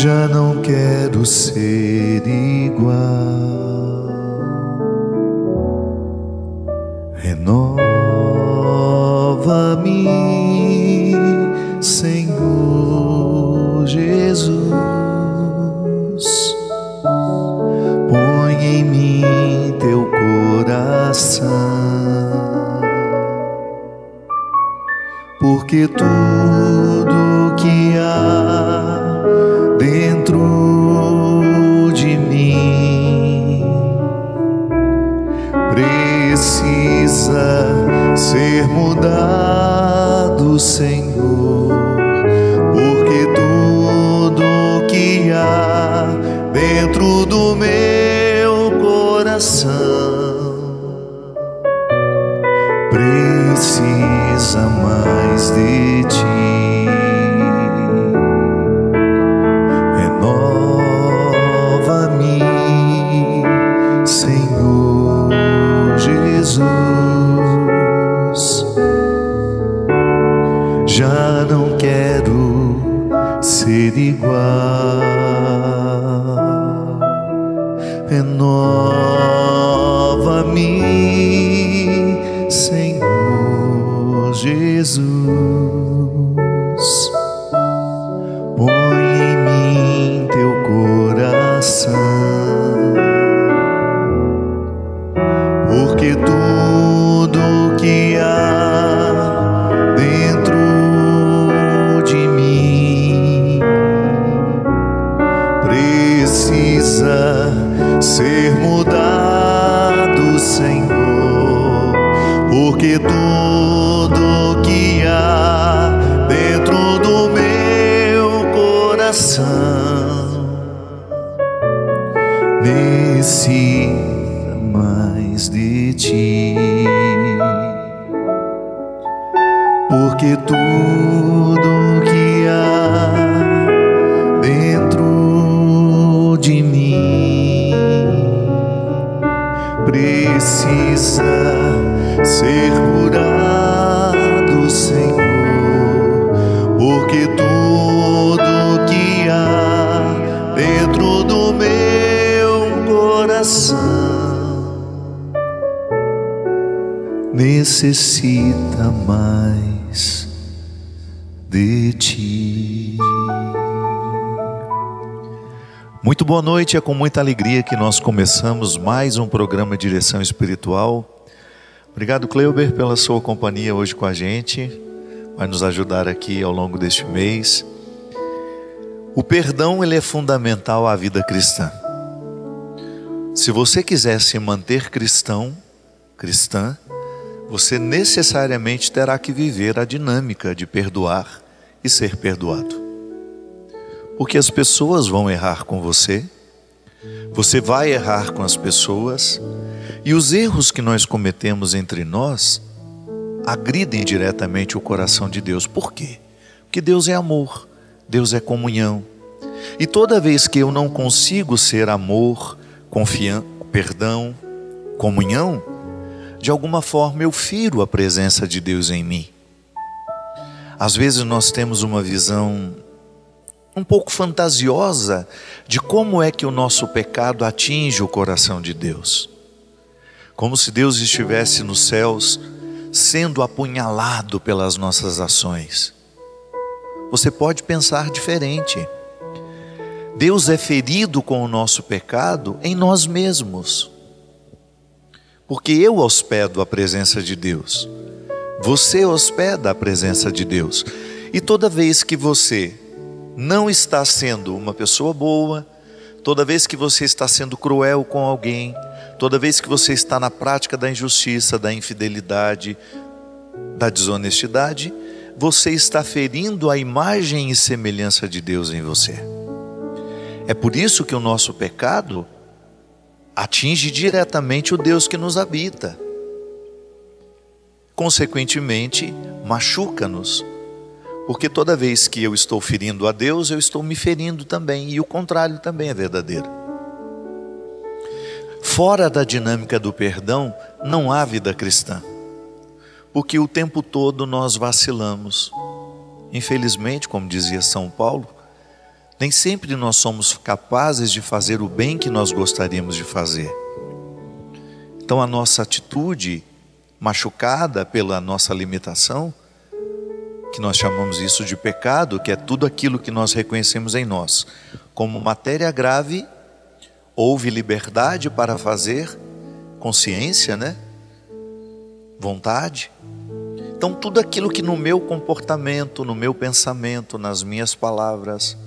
Já não quero ser igual. Renova-me, Senhor Jesus. Põe em mim teu coração, porque tudo que há dentro de mim precisa ser mudado, Senhor, porque tudo que há dentro do meu coração precisa mais de ti. Renova-me, Senhor Jesus. Já não quero ser igual. Renova-me, Senhor Jesus. Põe em mim teu coração, porque tudo que há dentro de mim precisa ser mudado, Senhor, porque tudo que há dentro do meu coração necessita mais de ti, porque tudo que há dentro de mim precisa ser curado, Senhor, porque tudo que há dentro do meu coração necessita mais de ti. Muito boa noite, é com muita alegria que nós começamos mais um programa Direção Espiritual. Obrigado, Cleuber, pela sua companhia hoje com a gente, vai nos ajudar aqui ao longo deste mês. O perdão, ele é fundamental à vida cristã. Se você quiser se manter cristã, você necessariamente terá que viver a dinâmica de perdoar e ser perdoado. Porque as pessoas vão errar com você, você vai errar com as pessoas, e os erros que nós cometemos entre nós agridem diretamente o coração de Deus. Por quê? Porque Deus é amor, Deus é comunhão. E toda vez que eu não consigo ser amor, perdão, comunhão, de alguma forma eu firo a presença de Deus em mim. Às vezes nós temos uma visão um pouco fantasiosa de como é que o nosso pecado atinge o coração de Deus. Como se Deus estivesse nos céus sendo apunhalado pelas nossas ações. Você pode pensar diferente. Deus é ferido com o nosso pecado em nós mesmos. Porque eu hospedo a presença de Deus. Você hospeda a presença de Deus. E toda vez que você não está sendo uma pessoa boa, toda vez que você está sendo cruel com alguém, toda vez que você está na prática da injustiça, da infidelidade, da desonestidade, você está ferindo a imagem e semelhança de Deus em você. É por isso que o nosso pecado atinge diretamente o Deus que nos habita. Consequentemente, machuca-nos. Porque toda vez que eu estou ferindo a Deus, eu estou me ferindo também. E o contrário também é verdadeiro. Fora da dinâmica do perdão, não há vida cristã. Porque o tempo todo nós vacilamos. Infelizmente, como dizia São Paulo, Nem sempre nós somos capazes de fazer o bem que nós gostaríamos de fazer. Então a nossa atitude, machucada pela nossa limitação, que nós chamamos isso de pecado, que é tudo aquilo que nós reconhecemos em nós como matéria grave, houve liberdade para fazer, consciência, né? Vontade. Então tudo aquilo que no meu comportamento, no meu pensamento, nas minhas palavras,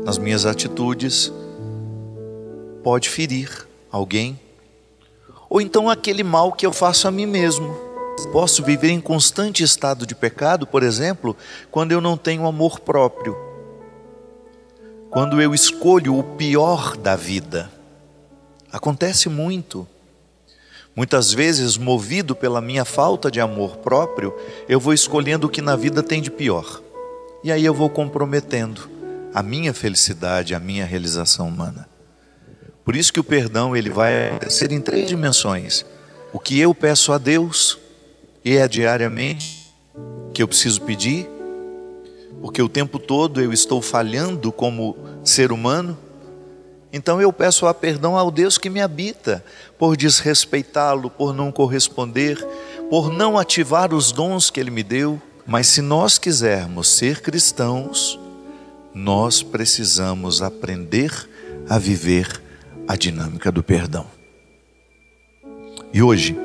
nas minhas atitudes, pode ferir alguém. Ou então aquele mal que eu faço a mim mesmo. Posso viver em constante estado de pecado, por exemplo, quando eu não tenho amor próprio. Quando eu escolho o pior da vida. Acontece muito. Muitas vezes, movido pela minha falta de amor próprio, eu vou escolhendo o que na vida tem de pior. E aí eu vou comprometendo a minha felicidade, a minha realização humana. Por isso que o perdão ele vai ser em 3 dimensões. O que eu peço a Deus, e é diariamente que eu preciso pedir, porque o tempo todo eu estou falhando como ser humano. Então eu peço a perdão ao Deus que me habita, por desrespeitá-lo, por não corresponder, por não ativar os dons que Ele me deu. Mas se nós quisermos ser cristãos, nós precisamos aprender a viver a dinâmica do perdão. E hoje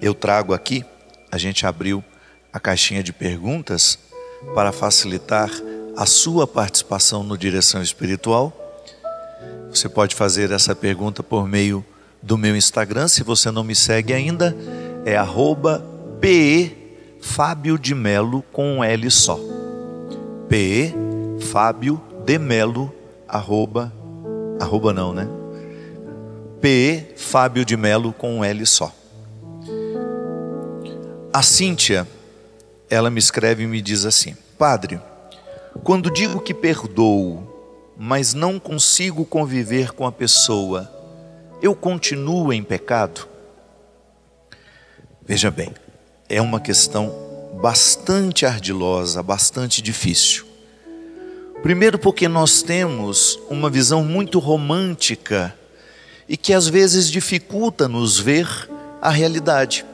eu trago aqui, a gente abriu a caixinha de perguntas para facilitar a sua participação no Direção Espiritual. Você pode fazer essa pergunta por meio do meu Instagram. Se você não me segue ainda, é @PE_Fábio_de_Melo com um L só. PE_Fábio_de_Melo, arroba não, né? PE_Fábio_de_Melo com um L só. A Cíntia, ela me escreve e me diz assim: Padre, quando digo que perdoo, mas não consigo conviver com a pessoa, eu continuo em pecado? Veja bem, é uma questão bastante ardilosa, bastante difícil. Primeiro porque nós temos uma visão muito romântica e que às vezes dificulta nos ver a realidade.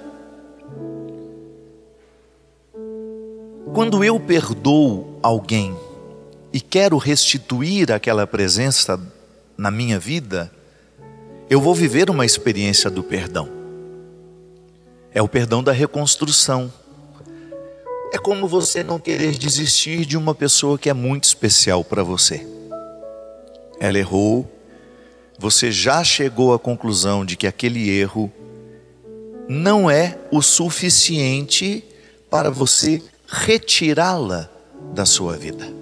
Quando eu perdoo alguém e quero restituir aquela presença na minha vida, eu vou viver uma experiência do perdão. É o perdão da reconstrução. É como você não querer desistir de uma pessoa que é muito especial para você. Ela errou, você já chegou à conclusão de que aquele erro não é o suficiente para você retirá-la da sua vida.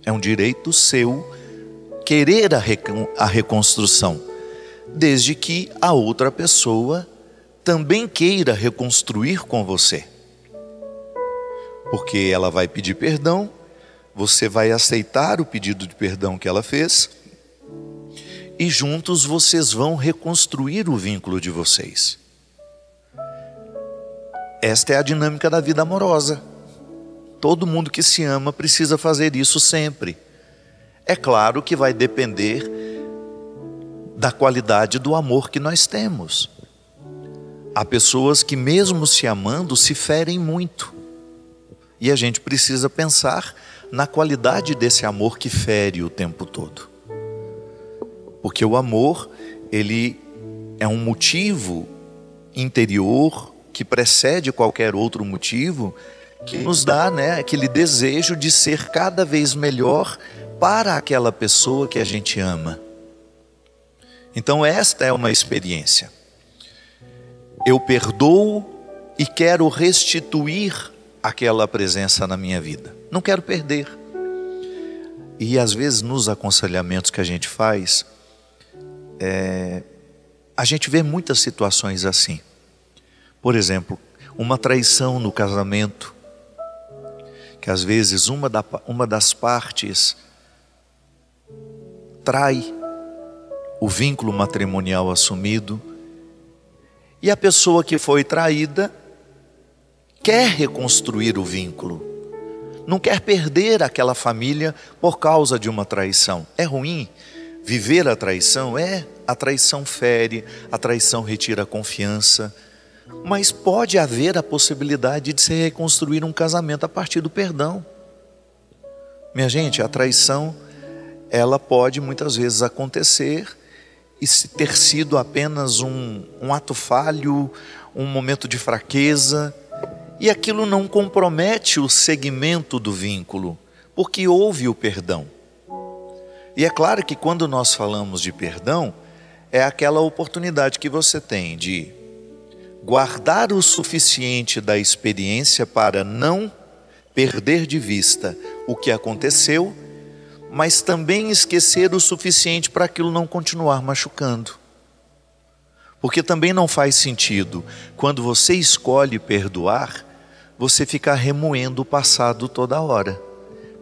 É um direito seu querer a reconstrução, desde que a outra pessoa também queira reconstruir com você. Porque ela vai pedir perdão, você vai aceitar o pedido de perdão que ela fez, e juntos vocês vão reconstruir o vínculo de vocês. Esta é a dinâmica da vida amorosa. Todo mundo que se ama precisa fazer isso sempre. É claro que vai depender da qualidade do amor que nós temos. Há pessoas que mesmo se amando se ferem muito. E a gente precisa pensar na qualidade desse amor que fere o tempo todo. Porque o amor, ele é um motivo interior que precede qualquer outro motivo, que nos dá, aquele desejo de ser cada vez melhor para aquela pessoa que a gente ama. Então esta é uma experiência. Eu perdoo e quero restituir aquela presença na minha vida. Não quero perder. E às vezes nos aconselhamentos que a gente faz, a gente vê muitas situações assim. Por exemplo, uma traição no casamento, que às vezes uma das partes trai o vínculo matrimonial assumido, e a pessoa que foi traída quer reconstruir o vínculo, não quer perder aquela família por causa de uma traição. É ruim viver a traição? A traição fere, a traição retira a confiança, mas pode haver a possibilidade de se reconstruir um casamento a partir do perdão. Minha gente, a traição, ela pode muitas vezes acontecer e se ter sido apenas um ato falho, um momento de fraqueza, e aquilo não compromete o segmento do vínculo, porque houve o perdão. E é claro que quando nós falamos de perdão, é aquela oportunidade que você tem de guardar o suficiente da experiência para não perder de vista o que aconteceu, mas também esquecer o suficiente para aquilo não continuar machucando. Porque também não faz sentido, quando você escolhe perdoar, você ficar remoendo o passado toda hora.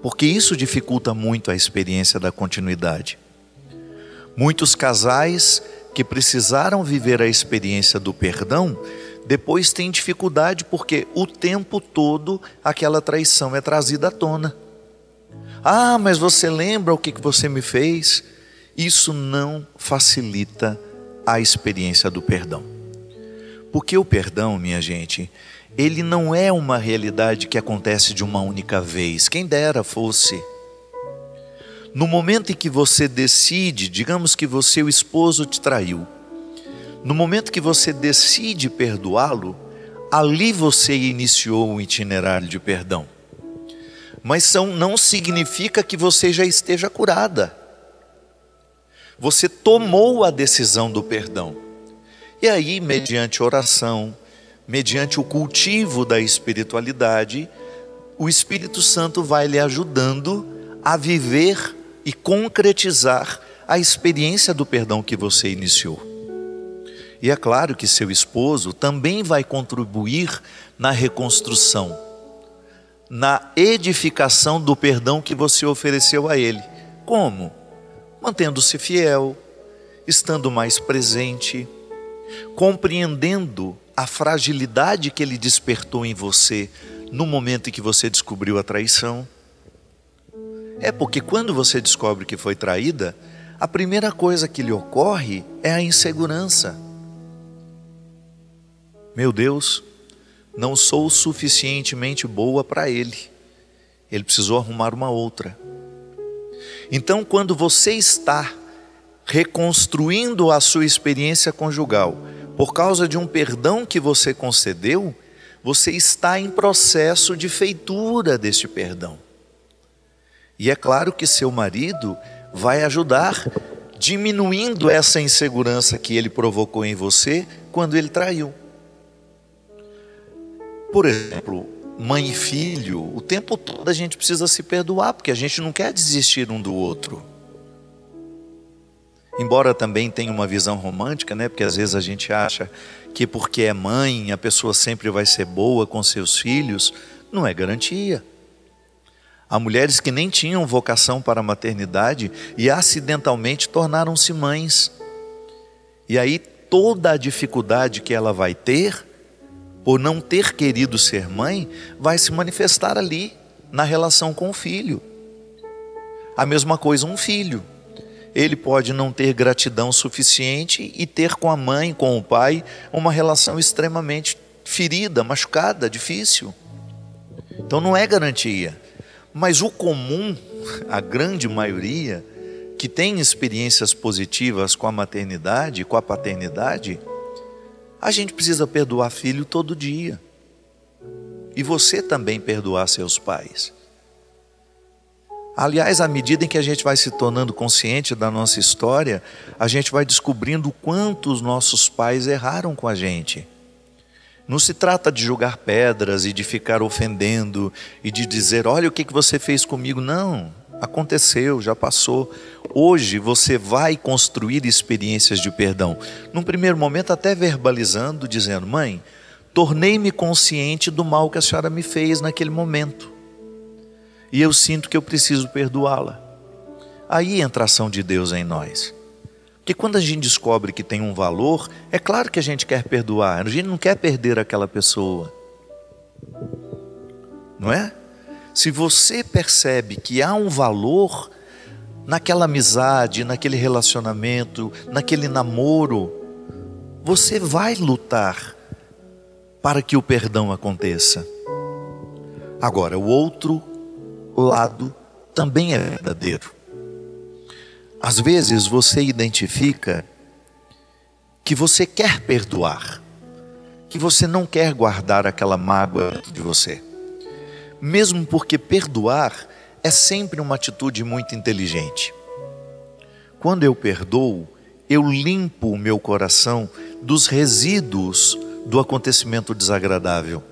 Porque isso dificulta muito a experiência da continuidade. Muitos casais que precisaram viver a experiência do perdão, depois têm dificuldade porque o tempo todo aquela traição é trazida à tona. Ah, mas você lembra o que você me fez? Isso não facilita a experiência do perdão. Porque o perdão, minha gente, ele não é uma realidade que acontece de uma única vez. Quem dera fosse. No momento em que você decide, digamos que você, o esposo, te traiu. No momento que você decide perdoá-lo, ali você iniciou um itinerário de perdão. Mas não significa que você já esteja curada. Você tomou a decisão do perdão. E aí, mediante oração, mediante o cultivo da espiritualidade, o Espírito Santo vai lhe ajudando a viver e concretizar a experiência do perdão que você iniciou. E é claro que seu esposo também vai contribuir na reconstrução, na edificação do perdão que você ofereceu a ele. Como? Mantendo-se fiel, estando mais presente, compreendendo a fragilidade que ele despertou em você no momento em que você descobriu a traição. É porque quando você descobre que foi traída, a primeira coisa que lhe ocorre é a insegurança. Meu Deus, não sou suficientemente boa para ele. Ele precisou arrumar uma outra. Então, quando você está reconstruindo a sua experiência conjugal, por causa de um perdão que você concedeu, você está em processo de feitura deste perdão. E é claro que seu marido vai ajudar, diminuindo essa insegurança que ele provocou em você quando ele traiu. Por exemplo, mãe e filho, o tempo todo a gente precisa se perdoar, porque a gente não quer desistir um do outro. Embora também tenha uma visão romântica, né? Porque às vezes a gente acha que porque é mãe, a pessoa sempre vai ser boa com seus filhos. Não é garantia. Há mulheres que nem tinham vocação para a maternidade e acidentalmente tornaram-se mães. E aí toda a dificuldade que ela vai ter, por não ter querido ser mãe, vai se manifestar ali, na relação com o filho. A mesma coisa um filho. Ele pode não ter gratidão suficiente e ter com a mãe, com o pai, uma relação extremamente ferida, machucada, difícil. Então não é garantia. Mas o comum, a grande maioria, que tem experiências positivas com a maternidade, com a paternidade, a gente precisa perdoar filho todo dia. E você também perdoar seus pais. Aliás, à medida em que a gente vai se tornando consciente da nossa história, a gente vai descobrindo o quanto os nossos pais erraram com a gente. Não se trata de jogar pedras e de ficar ofendendo e de dizer, olha o que você fez comigo. Não, aconteceu, já passou. Hoje você vai construir experiências de perdão. Num primeiro momento até verbalizando, dizendo, mãe, tornei-me consciente do mal que a senhora me fez naquele momento. E eu sinto que eu preciso perdoá-la. Aí entra a ação de Deus em nós. Porque quando a gente descobre que tem um valor, é claro que a gente quer perdoar. A gente não quer perder aquela pessoa. Não é? Se você percebe que há um valor naquela amizade, naquele relacionamento, naquele namoro, você vai lutar para que o perdão aconteça. Agora, o outro lado também é verdadeiro. Às vezes você identifica que você quer perdoar, que você não quer guardar aquela mágoa dentro de você. Mesmo porque perdoar é sempre uma atitude muito inteligente. Quando eu perdoo, eu limpo o meu coração dos resíduos do acontecimento desagradável.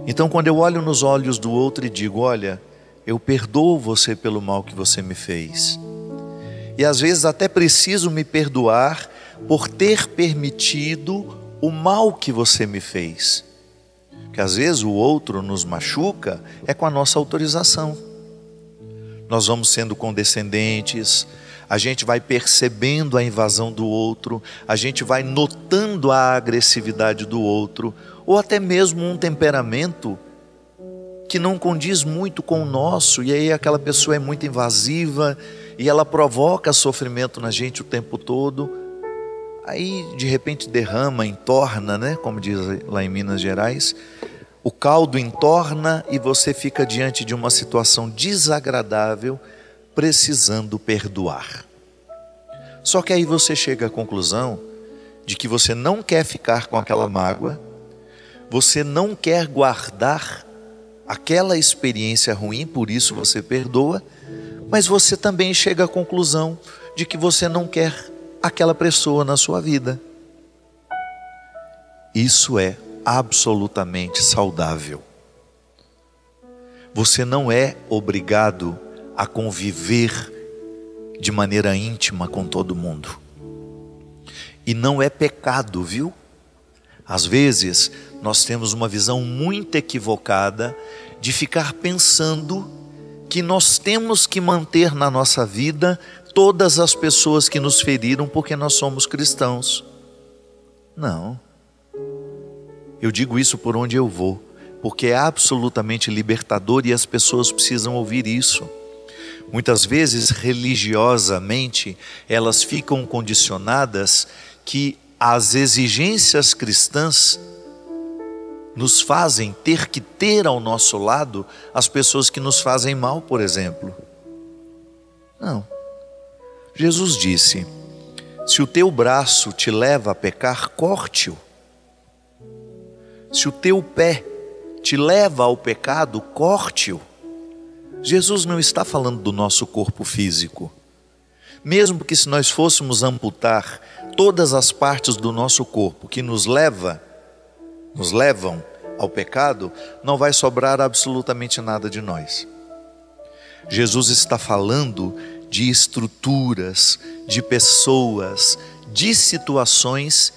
Então, quando eu olho nos olhos do outro e digo: olha, eu perdoo você pelo mal que você me fez. E às vezes até preciso me perdoar por ter permitido o mal que você me fez. Porque às vezes o outro nos machuca é com a nossa autorização. Nós vamos sendo condescendentes, a gente vai percebendo a invasão do outro, a gente vai notando a agressividade do outro, ou até mesmo um temperamento que não condiz muito com o nosso, e aí aquela pessoa é muito invasiva e ela provoca sofrimento na gente o tempo todo. Aí de repente derrama, entorna, né? Como diz lá em Minas Gerais, o caldo entorna e você fica diante de uma situação desagradável, precisando perdoar. Só que aí você chega à conclusão de que você não quer ficar com aquela mágoa, você não quer guardar aquela experiência ruim, por isso você perdoa, mas você também chega à conclusão de que você não quer aquela pessoa na sua vida. Isso é absolutamente saudável. Você não é obrigado a conviver de maneira íntima com todo mundo. E não é pecado, viu? Às vezes nós temos uma visão muito equivocada de ficar pensando que nós temos que manter na nossa vida todas as pessoas que nos feriram porque nós somos cristãos. Não. Eu digo isso por onde eu vou, porque é absolutamente libertador e as pessoas precisam ouvir isso. Muitas vezes, religiosamente, elas ficam condicionadas que as exigências cristãs nos fazem ter que ter ao nosso lado as pessoas que nos fazem mal, por exemplo. Não. Jesus disse: se o teu braço te leva a pecar, corte-o. Se o teu pé te leva ao pecado, corte-o. Jesus não está falando do nosso corpo físico. Mesmo que se nós fôssemos amputar todas as partes do nosso corpo que nos levam ao pecado, não vai sobrar absolutamente nada de nós. Jesus está falando de estruturas, de pessoas, de situações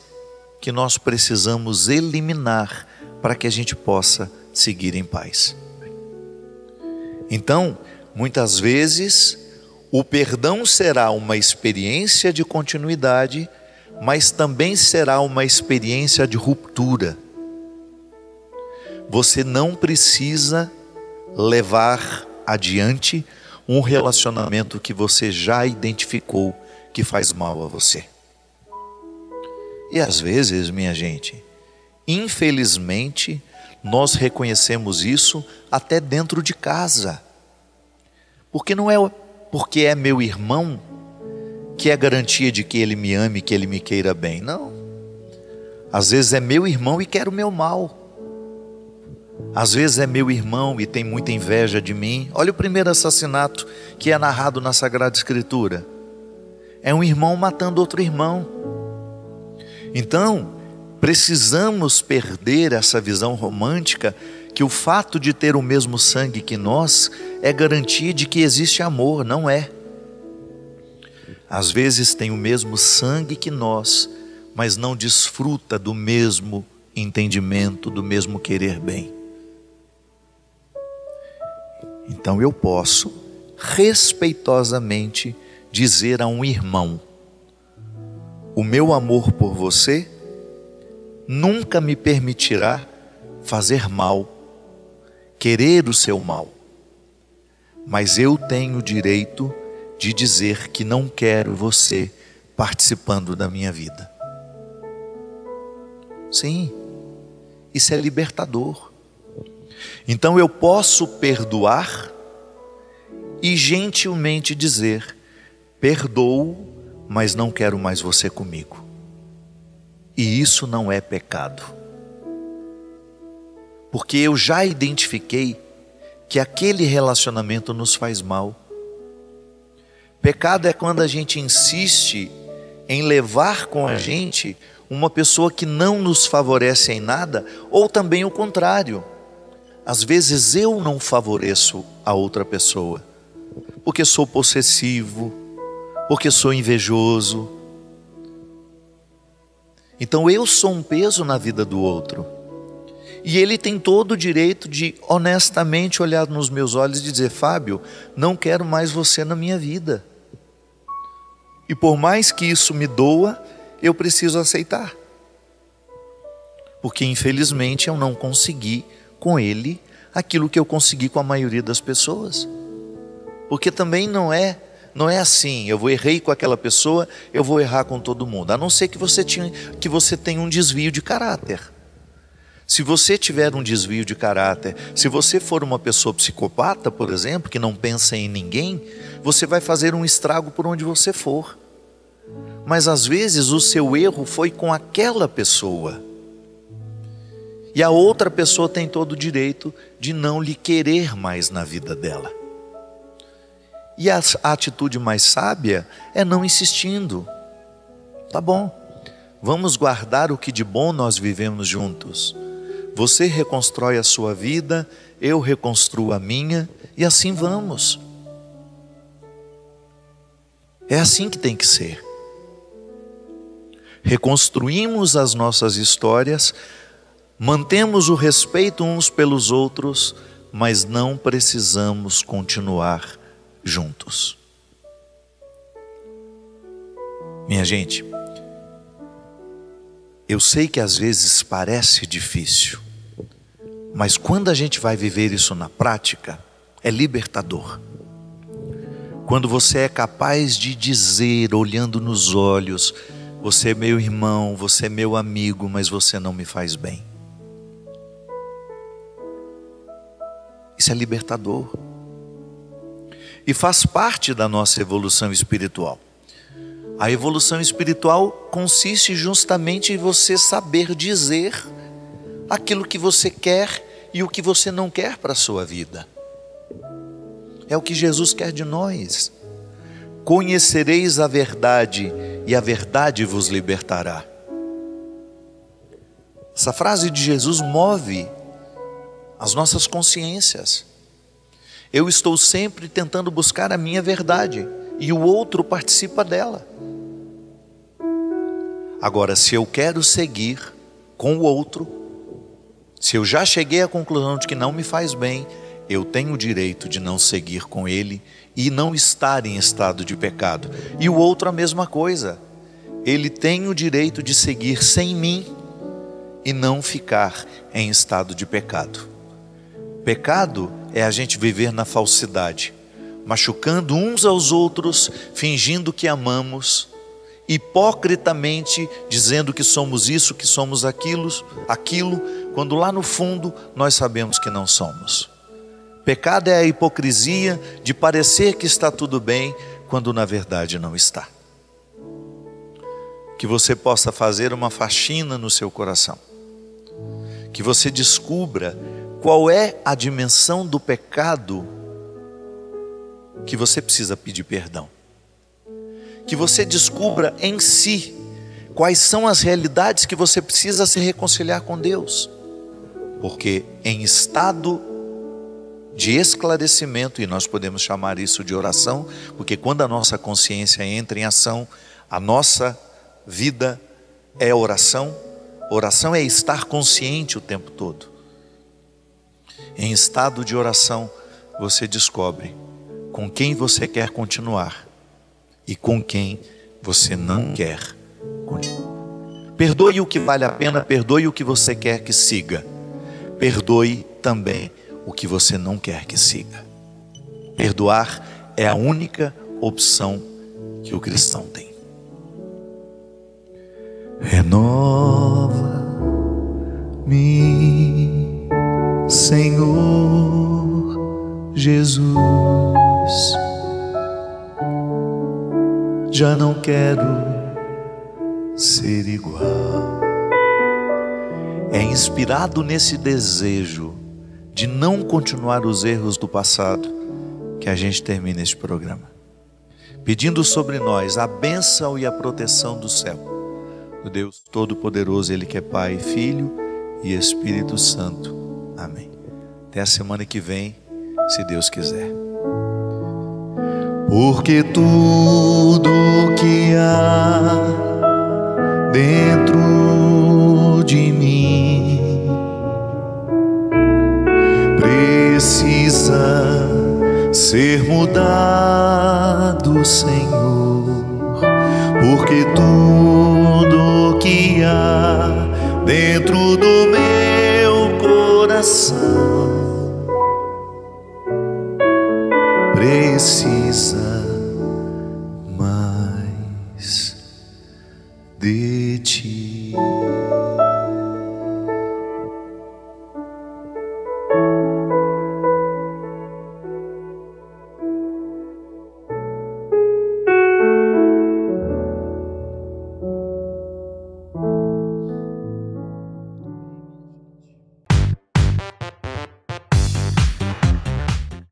que nós precisamos eliminar para que a gente possa seguir em paz. Então, muitas vezes, o perdão será uma experiência de continuidade, mas também será uma experiência de ruptura. Você não precisa levar adiante um relacionamento que você já identificou que faz mal a você. E às vezes, minha gente, infelizmente, nós reconhecemos isso até dentro de casa. Porque não é porque é meu irmão que é garantia de que ele me ame, que ele me queira bem. Não. Às vezes é meu irmão e quer o meu mal. Às vezes é meu irmão e tem muita inveja de mim. Olha o primeiro assassinato que é narrado na Sagrada Escritura. É um irmão matando outro irmão. Então, precisamos perder essa visão romântica que o fato de ter o mesmo sangue que nós é garantia de que existe amor. Não é. Às vezes tem o mesmo sangue que nós, mas não desfruta do mesmo entendimento, do mesmo querer bem. Então eu posso respeitosamente dizer a um irmão: o meu amor por você nunca me permitirá fazer mal, querer o seu mal. Mas eu tenho o direito de dizer que não quero você participando da minha vida. Sim, isso é libertador. Então eu posso perdoar e gentilmente dizer: perdoo, mas não quero mais você comigo. E isso não é pecado. Porque eu já identifiquei que aquele relacionamento nos faz mal. Pecado é quando a gente insiste em levar com a gente uma pessoa que não nos favorece em nada, ou também o contrário. Às vezes eu não favoreço a outra pessoa, porque sou possessivo, porque sou invejoso. Então eu sou um peso na vida do outro. E ele tem todo o direito de honestamente olhar nos meus olhos e dizer: Fábio, não quero mais você na minha vida. E por mais que isso me doa, eu preciso aceitar. Porque infelizmente eu não consegui com ele aquilo que eu consegui com a maioria das pessoas. Porque também não é assim: eu errei com aquela pessoa, eu vou errar com todo mundo. A não ser que você tenha um desvio de caráter. Se você tiver um desvio de caráter, se você for uma pessoa psicopata, por exemplo, que não pensa em ninguém, você vai fazer um estrago por onde você for. Mas às vezes o seu erro foi com aquela pessoa. E a outra pessoa tem todo o direito de não lhe querer mais na vida dela. E a atitude mais sábia é não insistindo. Tá bom, vamos guardar o que de bom nós vivemos juntos. Você reconstrói a sua vida, eu reconstruo a minha, e assim vamos. É assim que tem que ser. Reconstruímos as nossas histórias, mantemos o respeito uns pelos outros, mas não precisamos continuar juntos. Minha gente, eu sei que às vezes parece difícil, mas quando a gente vai viver isso na prática, é libertador. Quando você é capaz de dizer, olhando nos olhos: você é meu irmão, você é meu amigo, mas você não me faz bem. Isso é libertador. E faz parte da nossa evolução espiritual. A evolução espiritual consiste justamente em você saber dizer aquilo que você quer e o que você não quer para a sua vida. É o que Jesus quer de nós. Conhecereis a verdade e a verdade vos libertará. Essa frase de Jesus move as nossas consciências. Eu estou sempre tentando buscar a minha verdade e o outro participa dela. Agora, se eu quero seguir com o outro, se eu já cheguei à conclusão de que não me faz bem, eu tenho o direito de não seguir com ele e não estar em estado de pecado. E o outro a mesma coisa. Ele tem o direito de seguir sem mim e não ficar em estado de pecado. Pecado é a gente viver na falsidade, machucando uns aos outros, fingindo que amamos, hipocritamente dizendo que somos isso, que somos aquilo, quando lá no fundo nós sabemos que não somos. Pecado é a hipocrisia de parecer que está tudo bem, quando na verdade não está. Que você possa fazer uma faxina no seu coração. Que você descubra qual é a dimensão do pecado que você precisa pedir perdão. Que você descubra em si quais são as realidades que você precisa se reconciliar com Deus. Porque em estado de esclarecimento, e nós podemos chamar isso de oração, porque quando a nossa consciência entra em ação, a nossa vida é oração. Oração é estar consciente o tempo todo. Em estado de oração, você descobre com quem você quer continuar e com quem você não quer continuar. Perdoe o que vale a pena, perdoe o que você quer que siga. Perdoe também o que você não quer que siga. Perdoar é a única opção que o cristão tem. Renova-me, Senhor Jesus. Já não quero ser igual. É inspirado nesse desejo de não continuar os erros do passado que a gente termina este programa, pedindo sobre nós a bênção e a proteção do céu, do Deus Todo-Poderoso, Ele que é Pai, Filho e Espírito Santo. Amém. Até a semana que vem, se Deus quiser. Porque tudo que há dentro de mim precisa ser mudado, Senhor. Porque tudo que há dentro do meu coração precisa mais de ti.